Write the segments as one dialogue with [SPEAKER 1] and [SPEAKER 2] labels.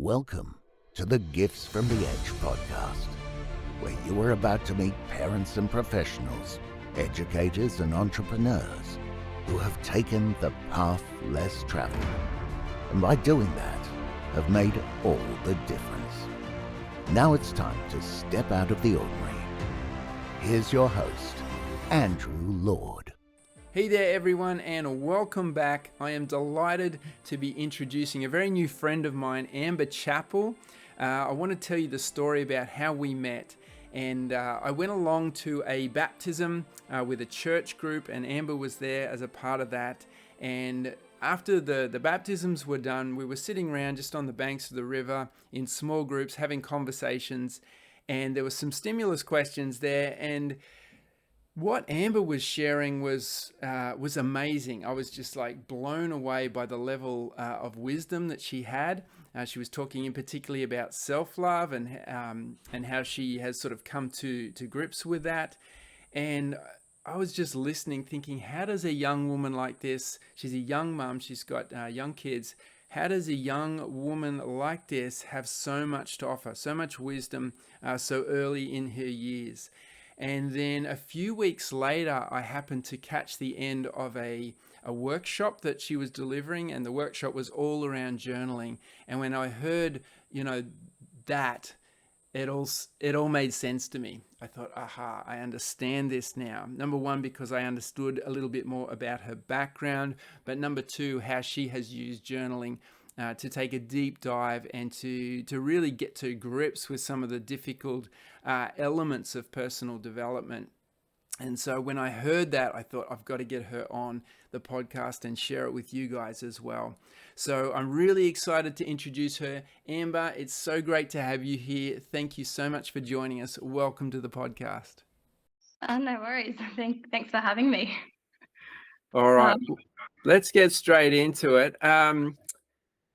[SPEAKER 1] Welcome to the Gifts from the Edge podcast, where you are about to meet parents and professionals, educators and entrepreneurs who have taken the path less traveled, and by doing that, have made all the difference. Now it's time to step out of the ordinary. Here's your host, Andrew Lord.
[SPEAKER 2] Hey there everyone, and welcome back. I am delighted to be introducing a very new friend of mine, Amber Chappell. I want to tell you the story about how we met. And I went along to a baptism with a church group, and Amber was there as a part of that. And after the baptisms were done, we were sitting around just on the banks of the river in small groups having conversations, and there were some stimulus questions there. And what Amber was sharing was amazing. I was just like blown away by the level of wisdom that she had. She was talking in particularly about self-love and how she has sort of come to grips with that. And I was just listening, thinking, how does a young woman like this, she's a young mum, she's got young kids, how does a young woman like this have so much to offer, so much wisdom so early in her years? And then a few weeks later, I happened to catch the end of a workshop that she was delivering, and the workshop was all around journaling. And when I heard, that, it all made sense to me. I thought, aha, I understand this now. Number one, because I understood a little bit more about her background, but number two, how she has used journaling to take a deep dive and to really get to grips with some of the difficult elements of personal development. And so when I heard that, I thought I've got to get her on the podcast and share it with you guys as well. So I'm really excited to introduce her. Amber, it's so great to have you here. Thank you so much for joining us. Welcome to the podcast.
[SPEAKER 3] No worries. Thanks for having me.
[SPEAKER 2] All right, let's get straight into it.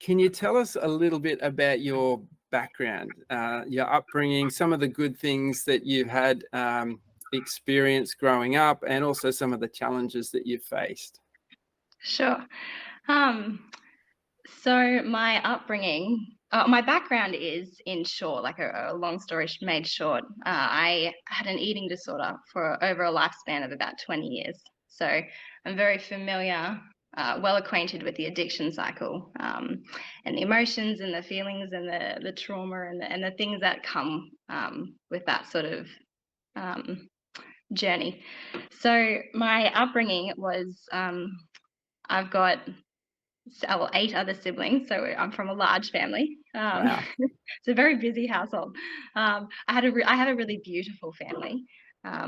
[SPEAKER 2] Can you tell us a little bit about your background, your upbringing, some of the good things that you've had experienced growing up, and also some of the challenges that you've faced?
[SPEAKER 3] Sure. So my upbringing, my background is, in short, like a long story made short, I had an eating disorder for over a lifespan of about 20 years. So I'm very familiar, well acquainted with the addiction cycle, and the emotions and the feelings and the trauma and the things that come with that sort of journey. So my upbringing was, I've got 8 other siblings, so I'm from a large family.
[SPEAKER 2] Wow.
[SPEAKER 3] It's a very busy household. I have a really beautiful family. But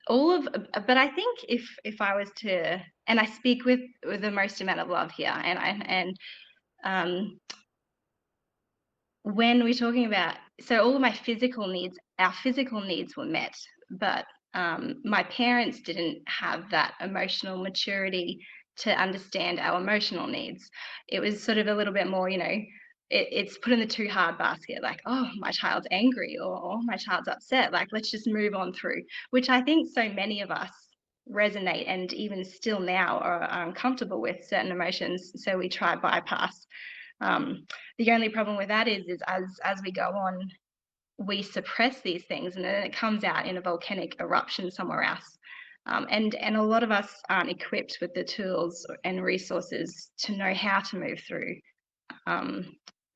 [SPEAKER 3] I think if I was to, and I speak with the most amount of love here, when we're talking about, so all of my physical needs, our physical needs were met, but my parents didn't have that emotional maturity to understand our emotional needs. It was sort of a little bit more, it's put in the too hard basket, like, oh, my child's angry or my child's upset, like, let's just move on through, which I think so many of us resonate and even still now are uncomfortable with certain emotions, so we try bypass. The only problem with that is as we go on, we suppress these things, and then it comes out in a volcanic eruption somewhere else. And a lot of us aren't equipped with the tools and resources to know how to move through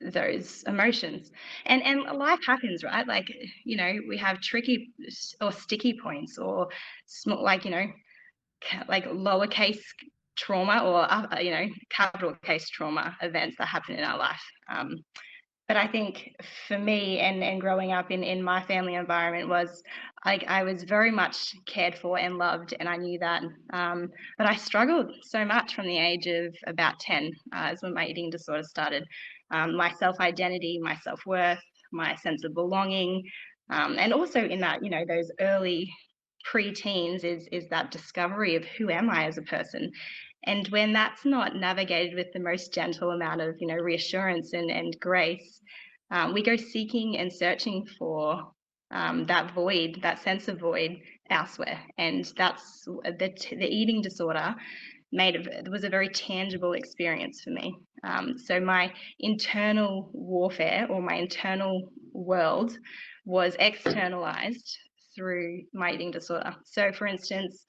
[SPEAKER 3] those emotions. And life happens, right? Like, we have tricky or sticky points, or small, like lowercase trauma, or capital case trauma events that happen in our life. But I think for me, and growing up in my family environment, was I was very much cared for and loved, and I knew that. But I struggled so much from the age of about 10, is when my eating disorder started. My self-identity, my self-worth, my sense of belonging, and also in that, those early pre-teens is that discovery of who am I as a person. And when that's not navigated with the most gentle amount of, reassurance and grace, we go seeking and searching for that void, that sense of void elsewhere. And that's the eating disorder it was a very tangible experience for me. So my internal warfare, or my internal world, was externalized through my eating disorder. So for instance,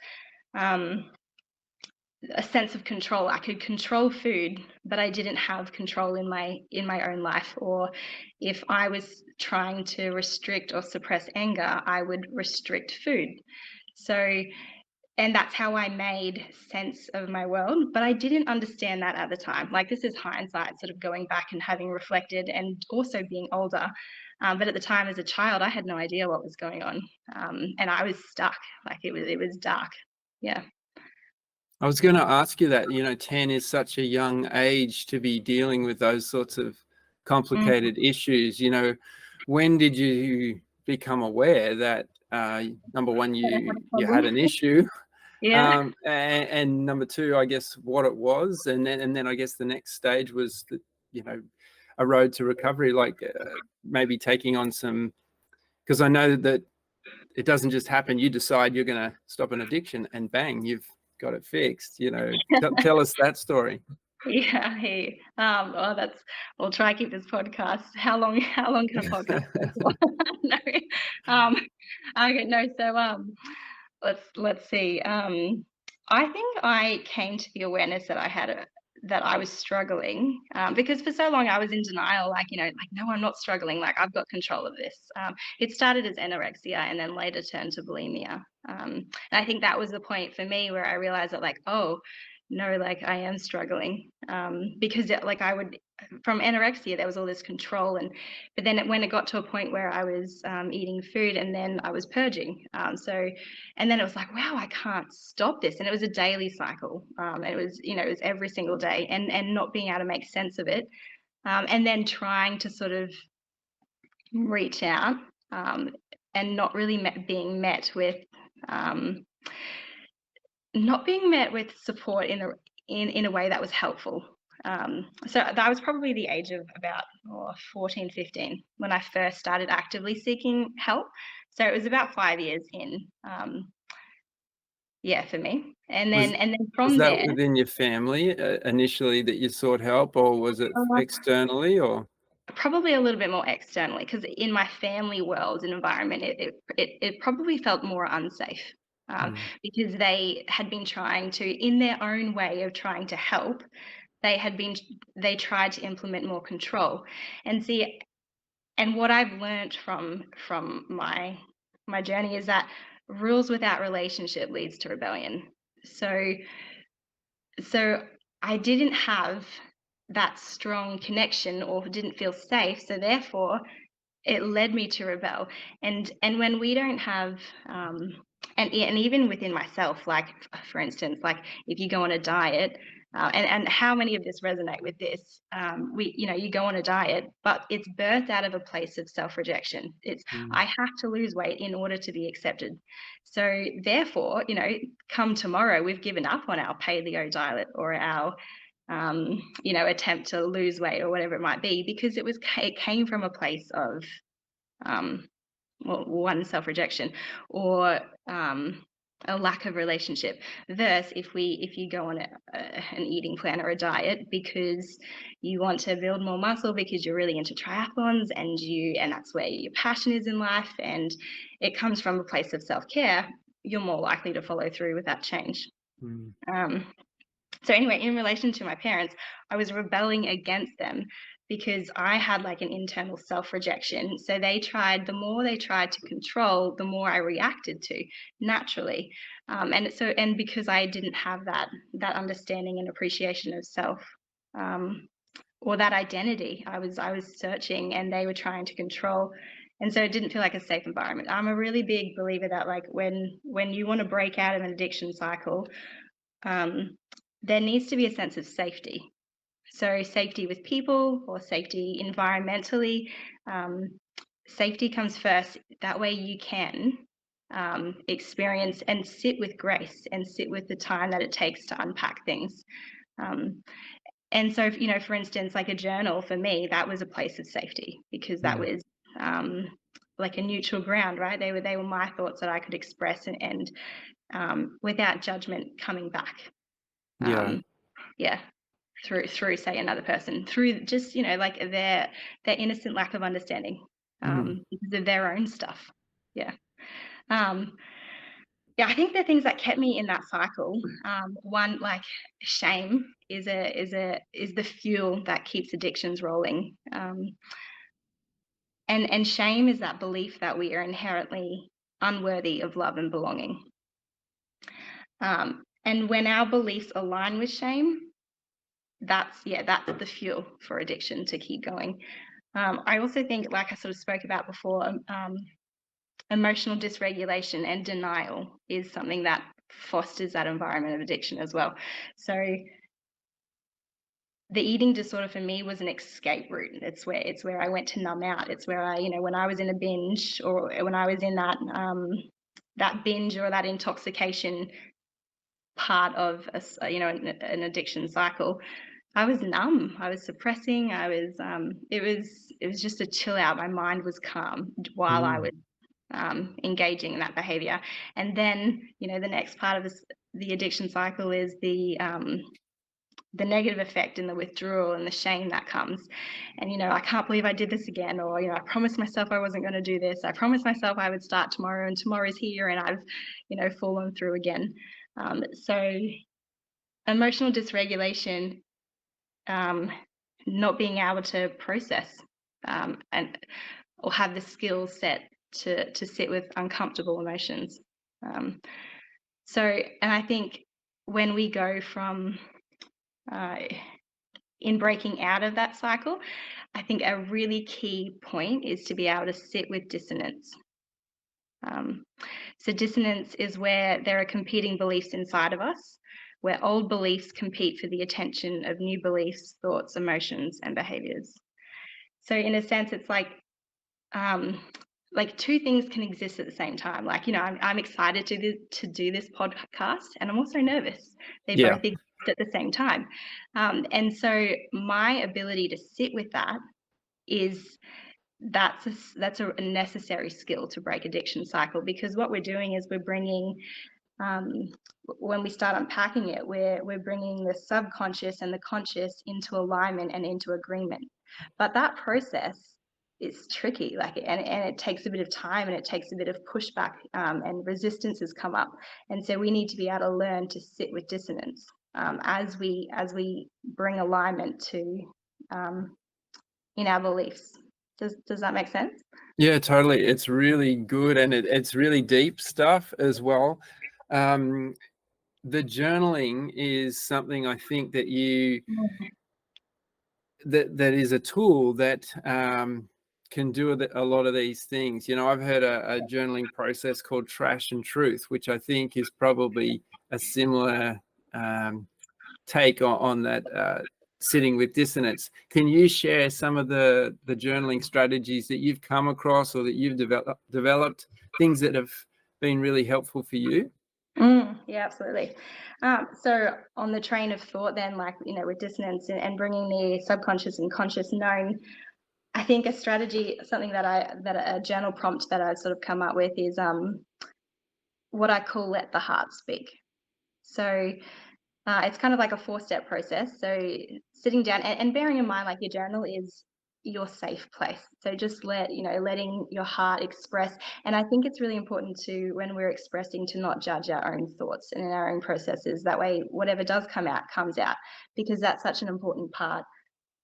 [SPEAKER 3] a sense of control. I could control food, but I didn't have control in my own life. Or if I was trying to restrict or suppress anger, I would restrict food. So, and that's how I made sense of my world. But I didn't understand that at the time. Like, this is hindsight, sort of going back and having reflected, and also being older. But at the time, as a child, I had no idea what was going on, and I was stuck. Like, it was dark. Yeah.
[SPEAKER 2] I was going to ask you that, 10 is such a young age to be dealing with those sorts of complicated issues. When did you become aware that, number one, you had an issue,
[SPEAKER 3] Yeah.
[SPEAKER 2] and number two, I guess, what it was, and then I guess the next stage was a road to recovery, like maybe taking on some, because I know that it doesn't just happen. You decide you're going to stop an addiction, and bang, you've got it fixed. Tell us that story.
[SPEAKER 3] Yeah, hey. We'll try to keep this podcast. How long can a podcast go for? No. Okay, no, so let's see. I think I came to the awareness that that I was struggling, because for so long I was in denial, like, no, I'm not struggling, like, I've got control of this. It started as anorexia and then later turned to bulimia. And I think that was the point for me where I realized that, like, oh, no, like, I am struggling, because like, from anorexia, there was all this control, but then when it got to a point where I was eating food, and then I was purging, and then it was like, wow, I can't stop this, and it was a daily cycle, and it was every single day, and not being able to make sense of it, and then trying to sort of reach out, and not really being met with support in a way that was helpful. So that was probably the age of about 14, 15 when I first started actively seeking help. So it was about 5 years in, for me. And then
[SPEAKER 2] Was
[SPEAKER 3] from
[SPEAKER 2] that
[SPEAKER 3] there,
[SPEAKER 2] within your family initially that you sought help, or was it externally, or?
[SPEAKER 3] probably a little bit more externally, because in my family world and environment, it probably felt more unsafe, because they had been trying to, in their own way of trying to help, they tried to implement more control. And what I've learned from my journey is that rules without relationship leads to rebellion. So I didn't have that strong connection, or didn't feel safe, so therefore it led me to rebel. And when we don't have, and even within myself, like, for instance, like, if you go on a diet, and how many of this resonate with this, you go on a diet, but it's birthed out of a place of self-rejection. It's, I have to lose weight in order to be accepted. So therefore, come tomorrow, we've given up on our paleo diet, or our attempt to lose weight, or whatever it might be, because it came from a place of, one, self-rejection, or a lack of relationship. Versus if you go on an eating plan or a diet because you want to build more muscle, because you're really into triathlons, and that's where your passion is in life, and it comes from a place of self-care, you're more likely to follow through with that change. So anyway, in relation to my parents, I was rebelling against them because I had, like, an internal self-rejection. So the more they tried to control, the more I reacted to, naturally. And because I didn't have that understanding and appreciation of self, or that identity, I was searching, and they were trying to control. And so it didn't feel like a safe environment. I'm a really big believer that, like, when you want to break out of an addiction cycle, there needs to be a sense of safety. So safety with people, or safety environmentally. Safety comes first. That way you can experience and sit with grace, and sit with the time that it takes to unpack things. And so, for instance, like a journal, for me, that was a place of safety, because that was like a neutral ground, right? They were my thoughts that I could express, and without judgment coming back.
[SPEAKER 2] Yeah.
[SPEAKER 3] Yeah, through say another person, through just like their innocent lack of understanding,
[SPEAKER 2] Mm.
[SPEAKER 3] because of their own stuff. Yeah. um yeah, I think the things that kept me in that cycle, one, like, shame is the fuel that keeps addictions rolling. And shame is that belief that we are inherently unworthy of love and belonging. And when our beliefs align with shame, that's the fuel for addiction to keep going. I also think, like I sort of spoke about before, emotional dysregulation and denial is something that fosters that environment of addiction as well. So the eating disorder for me was an escape route. It's where I went to numb out. It's where I, when I was in a binge, or when I was in that binge or that intoxication part of an addiction cycle, I was numb. I was suppressing. It was just a chill out. My mind was calm while I
[SPEAKER 2] Mm.
[SPEAKER 3] was engaging in that behavior. And then, the next part of the addiction cycle is the negative effect and the withdrawal and the shame that comes. And, I can't believe I did this again. Or, I promised myself I wasn't going to do this. I promised myself I would start tomorrow, and tomorrow's here and I've, fallen through again. So emotional dysregulation, not being able to process, and or have the skill set to sit with uncomfortable emotions. And I think when we go from in breaking out of that cycle, I think a really key point is to be able to sit with dissonance. So dissonance is where there are competing beliefs inside of us, where old beliefs compete for the attention of new beliefs, thoughts, emotions, and behaviors. So in a sense, it's like two things can exist at the same time. Like, I'm excited to do this podcast, and I'm also nervous. They
[SPEAKER 2] Yeah.
[SPEAKER 3] both exist at the same time. And so my ability to sit with that is that's a necessary skill to break addiction cycle, because what we're doing is we're bringing, when we start unpacking it, we're bringing the subconscious and the conscious into alignment and into agreement. But that process is tricky, and it takes a bit of time, and it takes a bit of pushback, and resistance has come up. And so we need to be able to learn to sit with dissonance, as we bring alignment to, in our beliefs. Does that make sense?
[SPEAKER 2] Yeah, totally. It's really good, and it's really deep stuff as well. The journaling is something I think that that is a tool that can do a lot of these things. I've heard a journaling process called Trash and Truth, which I think is probably a similar take on that, sitting with dissonance. Can you share some of the journaling strategies that you've come across, or that you've developed, things that have been really helpful for you?
[SPEAKER 3] Yeah, absolutely. So on the train of thought, then, with dissonance and bringing the subconscious and conscious known, I think a strategy, something that a journal prompt that I've sort of come up with is what I call let the heart speak. So it's kind of like a 4-step process. So sitting down and bearing in mind, like, your journal is your safe place. So just letting your heart express. And I think it's really important to, when we're expressing, to not judge our own thoughts and our own processes. That way, whatever does come out, comes out, because that's such an important part.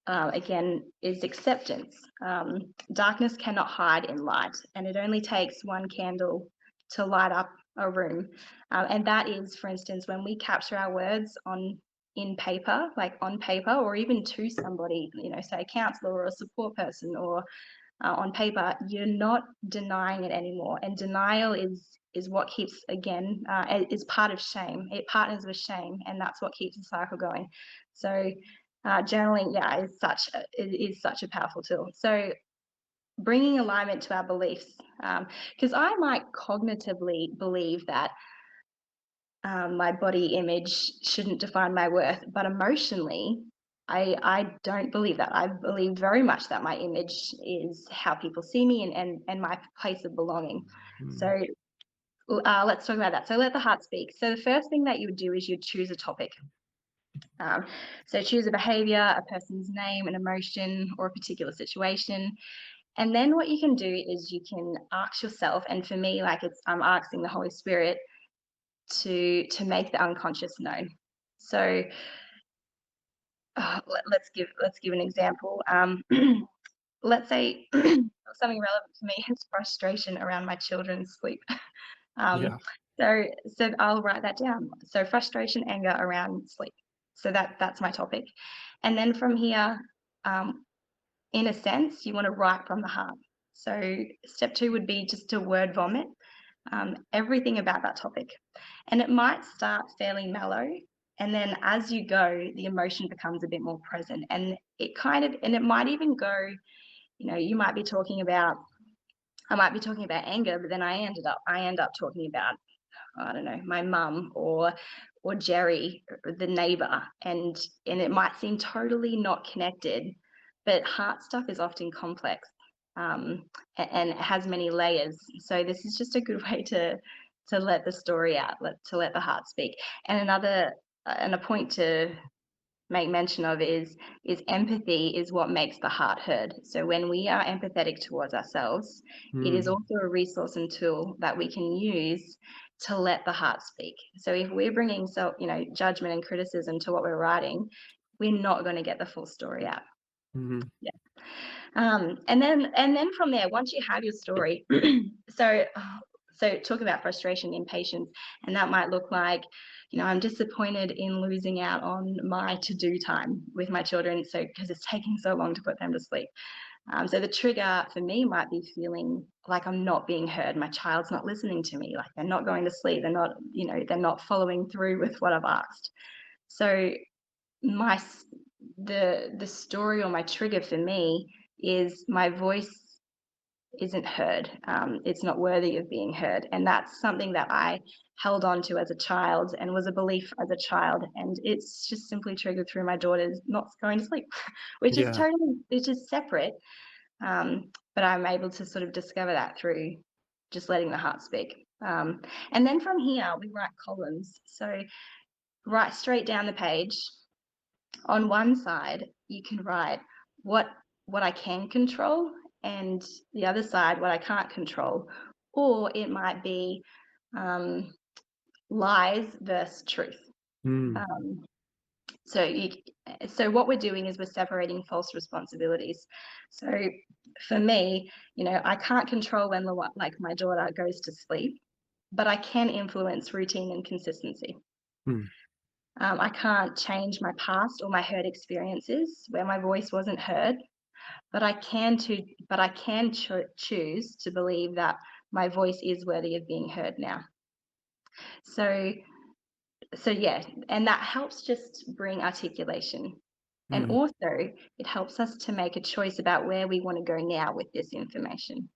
[SPEAKER 3] Again, is acceptance. Darkness cannot hide in light, and it only takes one candle to light up a room. And that is, for instance, when we capture our words in paper, like on paper, or even to somebody, say a counselor or a support person, or on paper, you're not denying it anymore. And denial is what keeps, again, is part of shame. It partners with shame, and that's what keeps the cycle going. So journaling, is such a powerful tool. So bringing alignment to our beliefs, because I might cognitively believe that my body image shouldn't define my worth, but emotionally, I don't believe that. I believe very much that my image is how people see me, and my place of belonging. So let's talk about that. So let the heart speak. So the first thing that you would do is you'd choose a topic. So choose a behavior, a person's name, an emotion, or a particular situation. And then what you can do is you can ask yourself, and for me, like I'm asking the Holy Spirit to make the unconscious known. So let's give an example. Let's say something relevant to me is frustration around my children's sleep.
[SPEAKER 2] Yeah.
[SPEAKER 3] So I'll write that down. So frustration, anger around sleep. So that's my topic. And then from here, in a sense, you want to write from the heart. So step 2 would be just to word vomit everything about that topic. And it might start fairly mellow. And then as you go, the emotion becomes a bit more present. And it might even go, you might be talking about, I might be talking about anger, but then I end up talking about, I don't know, my mum or Jerry, the neighbor, and it might seem totally not connected, but heart stuff is often complex, and it has many layers. So this is just a good way to let the story out, to let the heart speak. And a point to make mention of is empathy is what makes the heart heard. So when we are empathetic towards ourselves, it is also a resource and tool that we can use to let the heart speak. So if we're bringing judgment and criticism to what we're writing, we're not going to get the full story out.
[SPEAKER 2] Mm-hmm.
[SPEAKER 3] Yeah. And then from there, once you have your story, so talk about frustration, impatience, and that might look like, I'm disappointed in losing out on my to-do time with my children, so because it's taking so long to put them to sleep. So the trigger for me might be feeling like I'm not being heard. My child's not listening to me. Like they're not going to sleep. They're not, they're not following through with what I've asked. So the story or my trigger for me is my voice isn't heard. It's not worthy of being heard. And that's something that I held on to as a child and was a belief as a child. And it's just simply triggered through my daughter's not going to sleep, which is separate. But I'm able to sort of discover that through just letting the heart speak. And then from here, we write columns. So write straight down the page. On one side, you can write what I can control, and the other side, what I can't control. Or it might be lies versus truth. So what we're doing is we're separating false responsibilities. So for me, I can't control when my daughter goes to sleep, but I can influence routine and consistency. I can't change my past or my hurt experiences where my voice wasn't heard, but I can choose to believe that my voice is worthy of being heard now. So yeah, and that helps just bring articulation. And also it helps us to make a choice about where we want to go now with this information.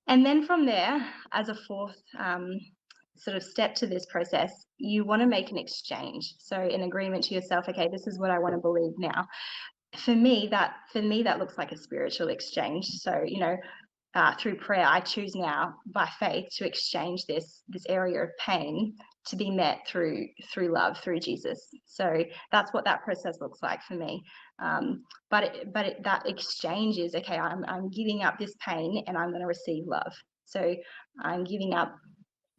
[SPEAKER 3] And then from there, as a fourth sort of step to this process, you want to make an exchange. So an agreement to yourself, okay, this is what I want to believe now. For me, that looks like a spiritual exchange. So, through prayer, I choose now by faith to exchange this area of pain to be met through love, through Jesus. So that's what that process looks like for me. That exchange is, okay, I'm giving up this pain and I'm going to receive love. So I'm giving up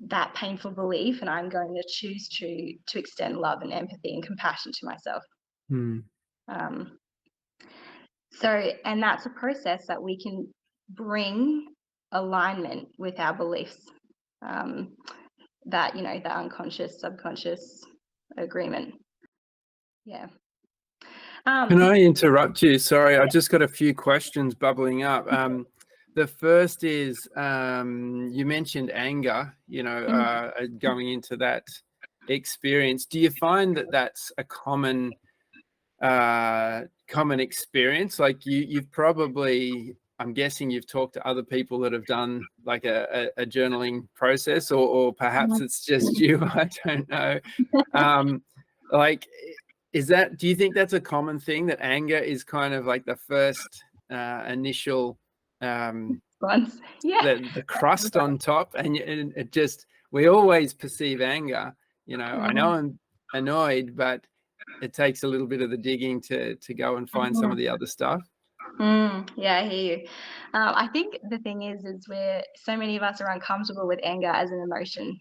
[SPEAKER 3] that painful belief and I'm going to choose to extend love and empathy and compassion to myself. And that's a process that we can bring alignment with our beliefs, that, the unconscious, subconscious agreement. Yeah.
[SPEAKER 2] Can I interrupt you? Sorry, I just got a few questions bubbling up. The first is, you mentioned anger, going into that experience. Do you find that that's a common experience? Like you've probably, I'm guessing you've talked to other people that have done like a journaling process, or perhaps it's just you, I don't know. Do you think that's a common thing, that anger is kind of like the first initial the crust on top, and it just, we always perceive anger, I know annoyed, but it takes a little bit of the digging to go and find some of the other stuff.
[SPEAKER 3] Yeah, I hear you. I think the thing is so many of us are uncomfortable with anger as an emotion.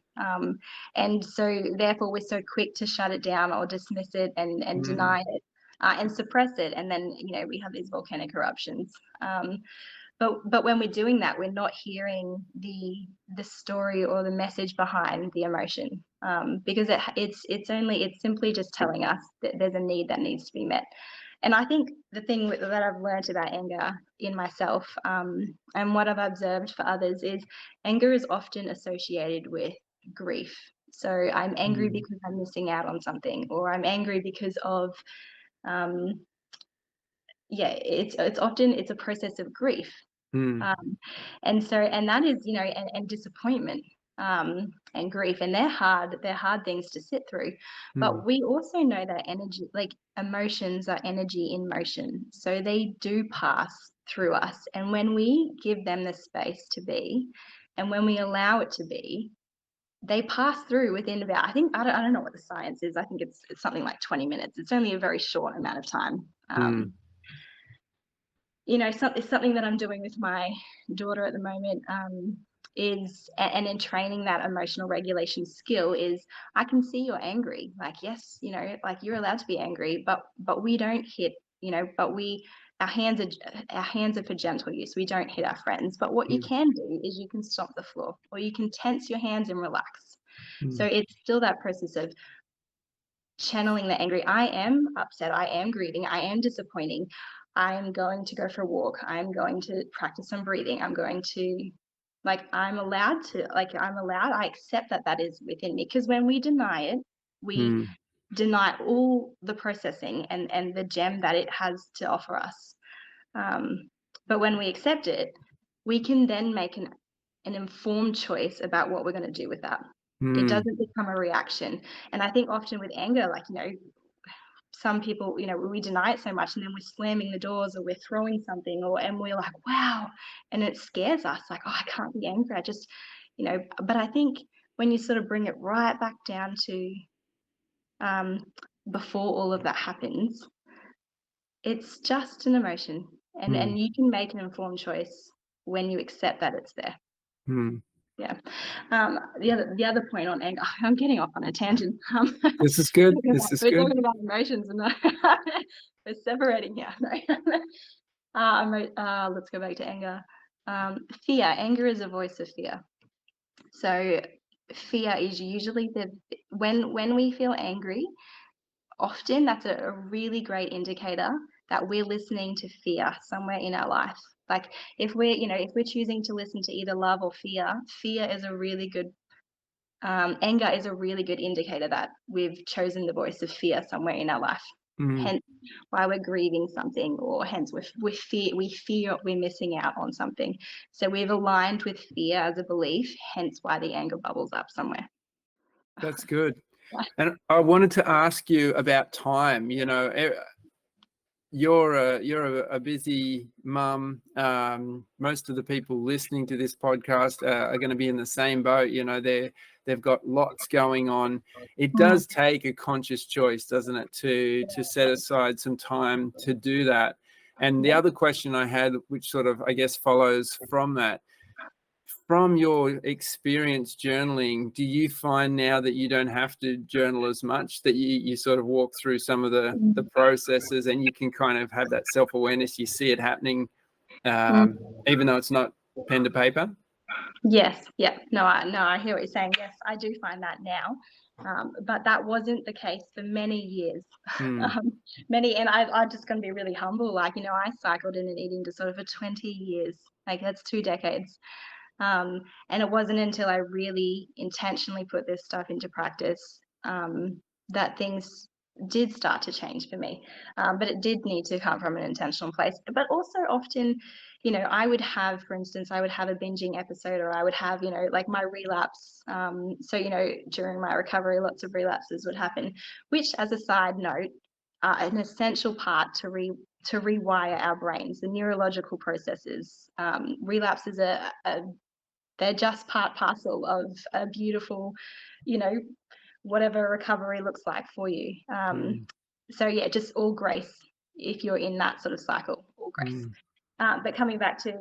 [SPEAKER 3] And so therefore we're so quick to shut it down or dismiss it and deny it and suppress it. And then, we have these volcanic eruptions. But when we're doing that, we're not hearing the story or the message behind the emotion, because it's simply just telling us that there's a need that needs to be met. And I think the thing that I've learned about anger in myself, and what I've observed for others, is anger is often associated with grief. So I'm angry because I'm missing out on something, or I'm angry because of it's often a process of grief. And that is, and disappointment, and grief, and they're hard things to sit through. But we also know that energy, like emotions, are energy in motion, so they do pass through us. And when we give them the space to be, and when we allow it to be, they pass through within about, I don't know what the science is. I think it's something like 20 minutes. It's only a very short amount of time. It's something that I'm doing with my daughter at the moment, and in training that emotional regulation skill, is I can see you're angry. Like, yes, like you're allowed to be angry, but we don't hit, our hands are for gentle use. We don't hit our friends. But what you can do is you can stomp the floor, or you can tense your hands and relax. So it's still that process of channeling the angry. I am upset, I am grieving, I am disappointing. I'm going to go for a walk. I'm going to practice some breathing. I'm going to, I'm allowed, I accept that is within me. Because when we deny it, we deny all the processing and the gem that it has to offer us. But when we accept it, we can then make an informed choice about what we're going to do with that. It doesn't become a reaction. And I think often with anger, some people, we deny it so much, and then we're slamming the doors, or we're throwing something, and we're like, wow, and it scares us, like, oh, I can't be angry, I just, but I think when you sort of bring it right back down to before all of that happens, it's just an emotion, and you can make an informed choice when you accept that it's there. Yeah. The other point on anger, I'm getting off on a tangent.
[SPEAKER 2] This is good.
[SPEAKER 3] We're
[SPEAKER 2] Good.
[SPEAKER 3] talking about emotions, and we're separating here. Let's go back to anger. Fear. Anger is a voice of fear. So fear is usually when we feel angry, often that's a really great indicator that we're listening to fear somewhere in our life. Like if we're choosing to listen to either love or fear is a really good, anger is a really good indicator that we've chosen the voice of fear somewhere in our life. Hence why we're grieving something, or hence we fear we're missing out on something. So we've aligned with fear as a belief, hence why the anger bubbles up somewhere.
[SPEAKER 2] That's good. And I wanted to ask you about time. You're a busy mum. Most of the people listening to this podcast are going to be in the same boat. They've got lots going on. It does take a conscious choice, doesn't it, to set aside some time to do that. And the other question I had, which sort of, I guess, follows from that, from your experience journaling, do you find now that you don't have to journal as much, that you sort of walk through some of the processes, and you can kind of have that self-awareness, you see it happening, even though it's not pen to paper?
[SPEAKER 3] Yes. Yeah. No, I hear what you're saying. Yes, I do find that now. But that wasn't the case for many years. And I'm just going to be really humble. I cycled in an eating disorder for 20 years. Like, that's 2 decades. And it wasn't until I really intentionally put this stuff into practice that things did start to change for me. But it did need to come from an intentional place. But also often, I would have, for instance, a binging episode, or I would have, like my relapse. So, during my recovery, lots of relapses would happen, which, as a side note, are an essential part to rewire our brains, the neurological processes. Relapses they're just part parcel of a beautiful, whatever recovery looks like for you. So yeah, just all grace if you're in that sort of cycle, all grace. But coming back to,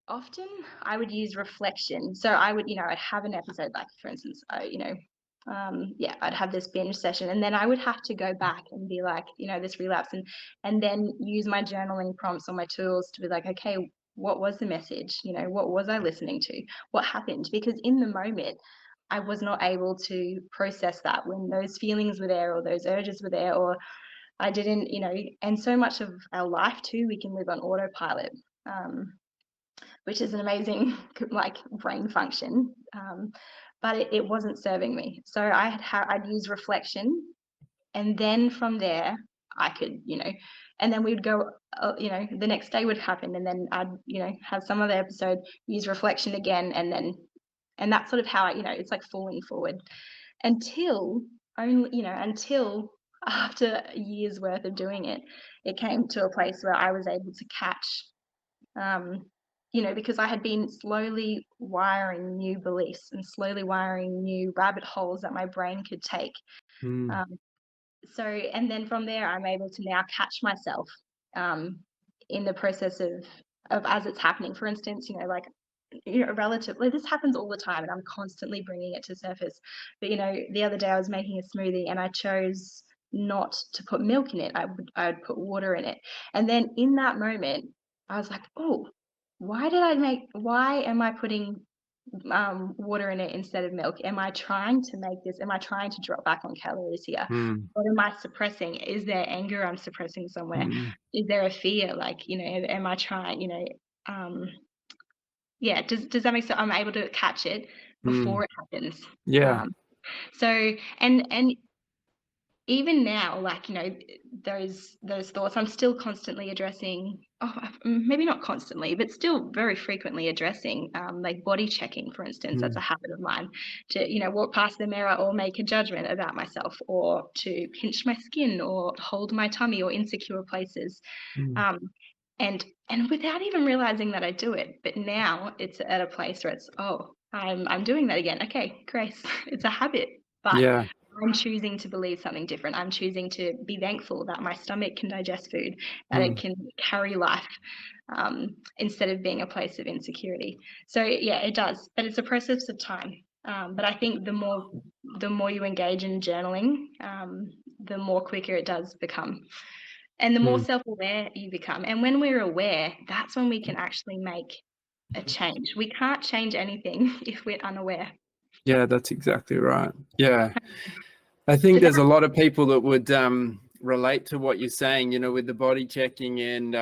[SPEAKER 3] often I would use reflection. So I would, I'd have an episode, like for instance, I'd have this binge session, and then I would have to go back and be like, this relapse, and then use my journaling prompts or my tools to be like, okay, what was the message? What was I listening to? What happened? Because in the moment, I was not able to process that when those feelings were there or those urges were there, or I didn't, and so much of our life too, we can live on autopilot, which is an amazing like brain function. But it wasn't serving me. So I'd use reflection, and then from there I could, and then we'd go, the next day would happen, and then I'd, have some other episode, use reflection again, and that's sort of how it's like falling forward until until after years worth of doing it, it came to a place where I was able to catch, because I had been slowly wiring new beliefs and slowly wiring new rabbit holes that my brain could take. So, and then from there, I'm able to now catch myself in the process of as it's happening. For instance, relatively, this happens all the time, and I'm constantly bringing it to surface. But the other day I was making a smoothie, and I chose not to put milk in it. I would put water in it, and then in that moment, I was like, oh, why am I putting water in it instead of milk? Am I trying to drop back on calories here? What am I suppressing? Is there anger I'm suppressing somewhere? Is there a fear? Like, am I trying, yeah, does that make sense? I'm able to catch it before it happens.
[SPEAKER 2] Yeah.
[SPEAKER 3] So, and even now, like, those thoughts, I'm still constantly addressing, maybe not constantly, but still very frequently addressing, like body checking, for instance. That's a habit of mine, to, walk past the mirror or make a judgment about myself, or to pinch my skin or hold my tummy or insecure places. And without even realizing that I do it. But now it's at a place where it's, I'm doing that again. Okay, grace. It's a habit, but I'm choosing to believe something different. I'm choosing to be thankful that my stomach can digest food, that it can carry life, instead of being a place of insecurity. So yeah, it does, but it's a process of time. But I think the more you engage in journaling, the more quicker it does become. And the more self-aware you become. And when we're aware, that's when we can actually make a change. We can't change anything if we're unaware.
[SPEAKER 2] Yeah, that's exactly right. Yeah. I think there's a lot of people that would relate to what you're saying, with the body checking. And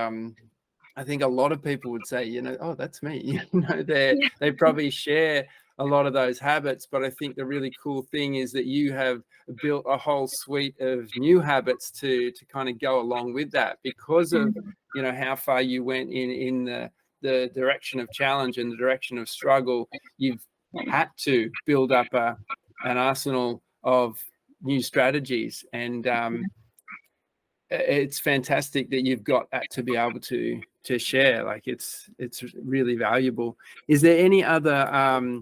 [SPEAKER 2] I think a lot of people would say, oh, that's me. They probably share a lot of those habits. But I think the really cool thing is that you have built a whole suite of new habits to kind of go along with that, because of, how far you went in the direction of challenge and the direction of struggle. You've had to build up an arsenal of new strategies, and it's fantastic that you've got that to be able to share. Like, it's really valuable. Is there any other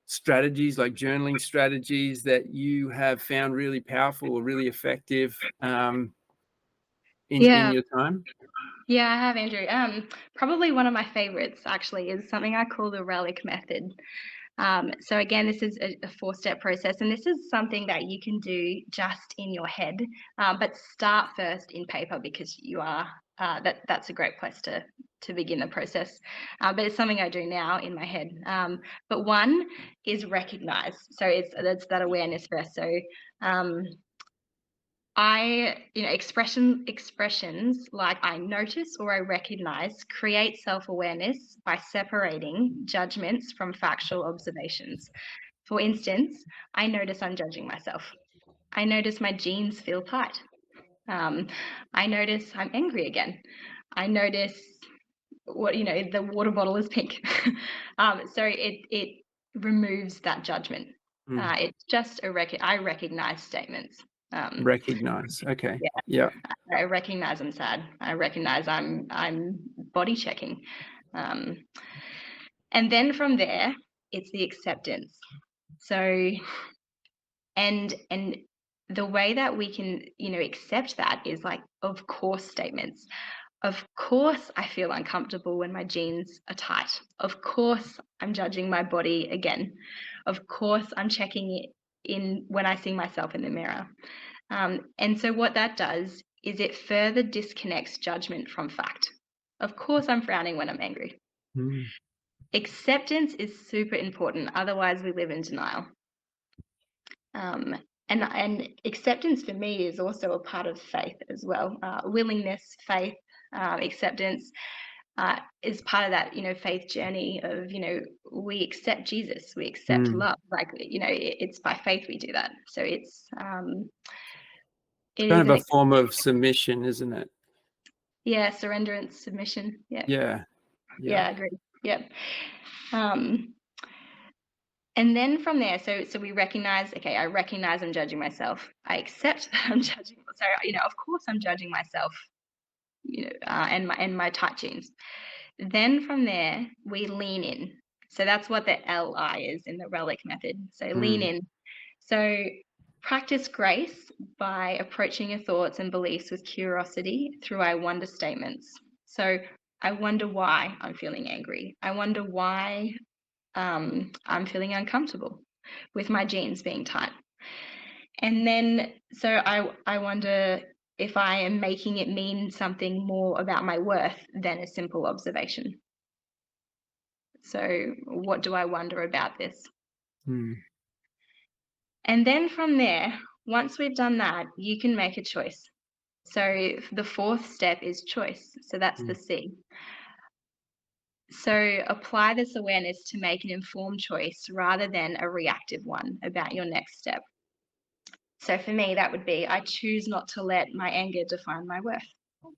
[SPEAKER 2] strategies, like journaling strategies, that you have found really powerful or really effective in your time?
[SPEAKER 3] Yeah, I have, Andrew. Probably one of my favorites actually is something I call the relic method. So again, this is a 4-step process, and this is something that you can do just in your head, but start first in paper, because you are that's a great place to begin the process. But it's something I do now in my head. But one is recognize. So that's that awareness first. So expressions like I notice or I recognize create self-awareness by separating judgments from factual observations. For instance, I notice I'm judging myself. I notice my jeans feel tight. I notice I'm angry again. I notice the water bottle is pink. So it removes that judgment. It's just I recognize statements.
[SPEAKER 2] Recognize. Okay. Yeah.
[SPEAKER 3] I recognize I'm sad. I recognize I'm body checking. And then from there, it's the acceptance. So And the way that we can, accept that is like, of course statements. Of course, I feel uncomfortable when my jeans are tight. Of course, I'm judging my body again. Of course, I'm checking it in when I see myself in the mirror. And so what that does is it further disconnects judgment from fact. Of course, I'm frowning when I'm angry.
[SPEAKER 2] Mm.
[SPEAKER 3] Acceptance is super important. Otherwise, we live in denial. And acceptance for me is also a part of faith as well. Willingness, faith, acceptance is part of that, faith journey of, we accept Jesus, we accept love. Like, it's by faith we do that. So it
[SPEAKER 2] Kind
[SPEAKER 3] is
[SPEAKER 2] of a form of submission, isn't it?
[SPEAKER 3] Yeah, surrenderance, submission. Yeah, agree. Yep. And then from there, so we recognize, okay, I recognize I'm judging myself. I accept that I'm judging. So, of course I'm judging myself, and my tight jeans. Then from there, we lean in. So that's what the LI is in the relic method. So lean in. So practice grace by approaching your thoughts and beliefs with curiosity through I wonder statements. So I wonder why I'm feeling angry. I wonder why I'm feeling uncomfortable with my jeans being tight. And then, so I wonder if I am making it mean something more about my worth than a simple observation. So what do I wonder about this? And then from there, once we've done that, you can make a choice. So the fourth step is choice. So that's the C. So apply this awareness to make an informed choice rather than a reactive one about your next step. So for me, that would be, I choose not to let my anger define my worth,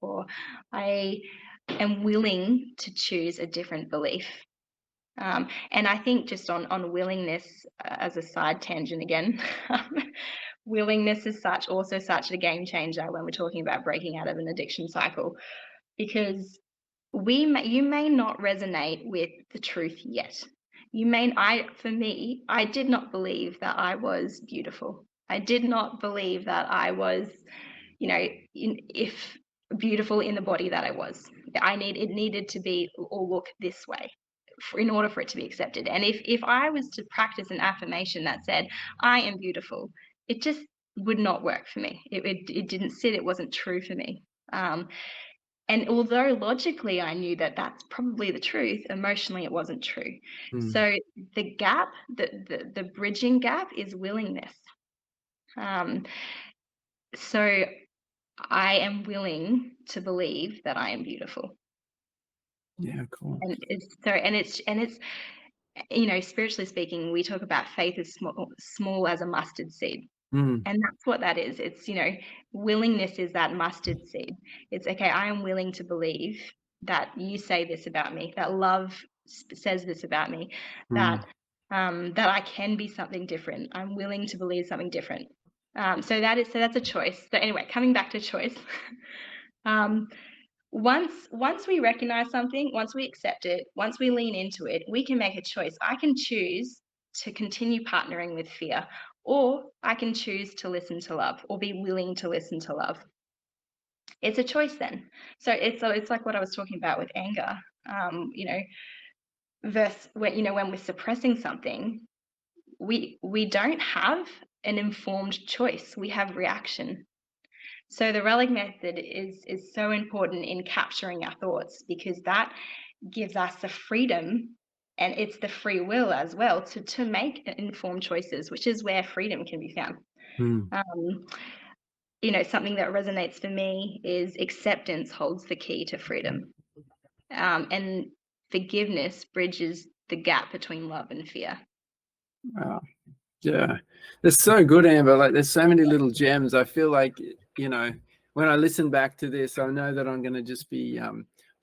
[SPEAKER 3] or I am willing to choose a different belief. And I think just on willingness, as a side tangent again, willingness is also such a game changer when we're talking about breaking out of an addiction cycle, because you may not resonate with the truth yet. For me, I did not believe that I was beautiful. I did not believe that I was, if beautiful in the body that I was. It needed to be or look this way in order for it to be accepted. And if I was to practice an affirmation that said, I am beautiful, it just would not work for me. It didn't sit, it wasn't true for me. And although logically I knew that that's probably the truth, emotionally it wasn't true. So the gap, the bridging gap is willingness. So I am willing to believe that I am beautiful.
[SPEAKER 2] Yeah, cool.
[SPEAKER 3] And it's spiritually speaking, we talk about faith as small as a mustard seed. And that's what that is. It's, willingness is that mustard seed. It's, okay, I am willing to believe that you say this about me, that love says this about me, that I can be something different. I'm willing to believe something different. So that's a choice. So anyway, coming back to choice. Once we recognize something, once we accept it, once we lean into it, we can make a choice. I can choose to continue partnering with fear, or I can choose to listen to love, or be willing to listen to love. It's a choice then. So it's like what I was talking about with anger, versus when we're suppressing something, we don't have an informed choice. We have reaction. So the relic method is so important in capturing our thoughts, because that gives us the freedom, and it's the free will as well to make informed choices, which is where freedom can be found. Something that resonates for me is acceptance holds the key to freedom, and forgiveness bridges the gap between love and fear.
[SPEAKER 2] Wow. Yeah, it's so good, Amber. Like, there's so many little gems. I feel like, when I listen back to this, I know that I'm going to just be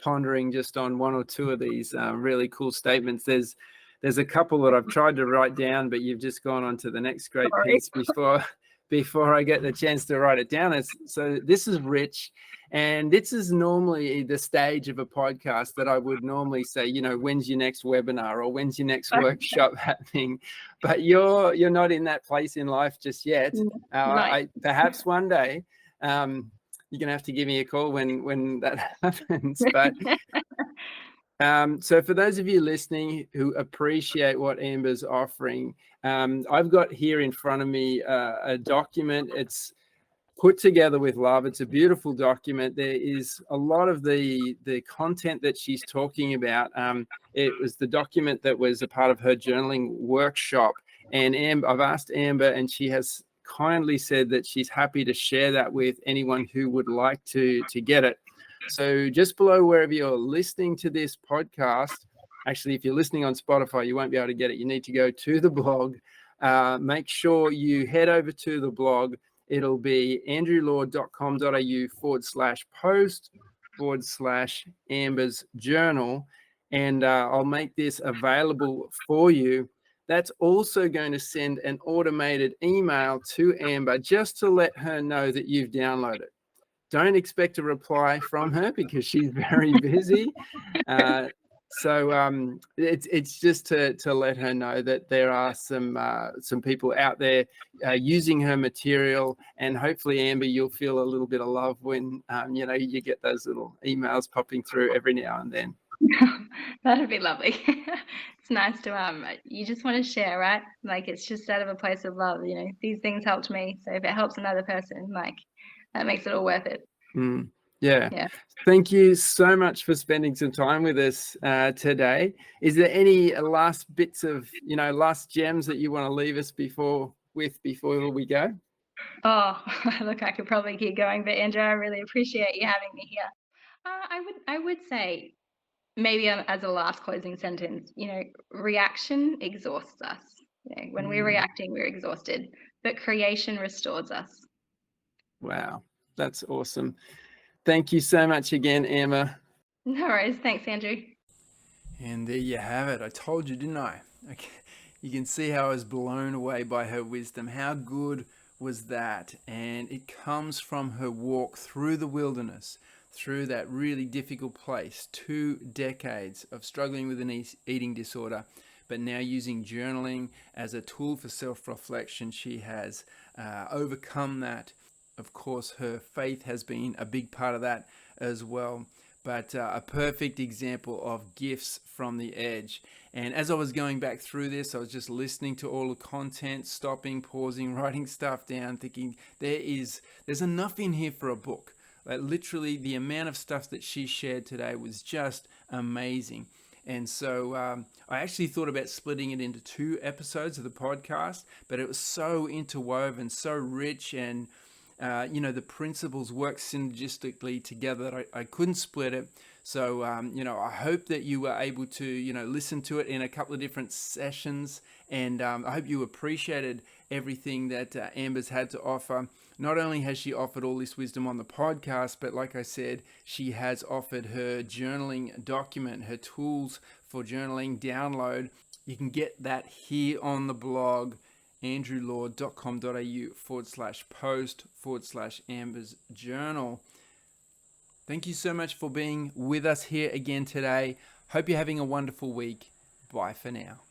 [SPEAKER 2] pondering just on one or two of these really cool statements. There's a couple that I've tried to write down, but you've just gone on to the next great piece before I get the chance to write it down. So this is rich. And this is normally the stage of a podcast that I would normally say, when's your next webinar or when's your next workshop happening? But you're not in that place in life just yet. Perhaps one day you're going to have to give me a call when that happens. But so for those of you listening who appreciate what Amber's offering, I've got here in front of me a document. It's put together with love. It's a beautiful document. There is a lot of the content that she's talking about. It was the document that was a part of her journaling workshop. And I've asked Amber, and she has kindly said that she's happy to share that with anyone who would like to get it. So just below wherever you're listening to this podcast, actually, if you're listening on Spotify, you won't be able to get it. You need to go to the blog. Make sure you head over to the blog. It'll be andrewlord.com.au/post/Amber's journal. And I'll make this available for you. That's also going to send an automated email to Amber just to let her know that you've downloaded. Don't expect a reply from her because she's very busy. So it's just to let her know that there are some people out there using her material, and hopefully, Amber, you'll feel a little bit of love when you get those little emails popping through every now and then.
[SPEAKER 3] That'd be lovely. It's nice to you just want to share, right? Like, it's just out of a place of love. These things helped me, so if it helps another person, like, that makes it all worth it.
[SPEAKER 2] Yeah. Thank you so much for spending some time with us today. Is there any last bits of, last gems that you want to leave us before we go?
[SPEAKER 3] Oh, look, I could probably keep going, but Andrew, I really appreciate you having me here. I would say, maybe as a last closing sentence, reaction exhausts us. When we're reacting, we're exhausted, but creation restores us.
[SPEAKER 2] Wow, that's awesome. Thank you so much again, Amber.
[SPEAKER 3] No worries. Thanks, Andrew.
[SPEAKER 2] And there you have it. I told you, didn't I? Okay. You can see how I was blown away by her wisdom. How good was that? And it comes from her walk through the wilderness, through that really difficult place, 2 decades of struggling with an eating disorder, but now using journaling as a tool for self-reflection. She has overcome that. Of course, her faith has been a big part of that as well. But a perfect example of gifts from the edge. And as I was going back through this, I was just listening to all the content, stopping, pausing, writing stuff down, thinking there's enough in here for a book. Like, literally, the amount of stuff that she shared today was just amazing. And so I actually thought about splitting it into 2 episodes of the podcast, but it was so interwoven, so rich, and the principles work synergistically together that I couldn't split it. So, I hope that you were able to, listen to it in a couple of different sessions. And I hope you appreciated everything that Amber's had to offer. Not only has she offered all this wisdom on the podcast, but like I said, she has offered her journaling document, her tools for journaling download. You can get that here on the blog, andrewlord.com.au/post/Amber's journal. Thank you so much for being with us here again today. Hope you're having a wonderful week. Bye for now.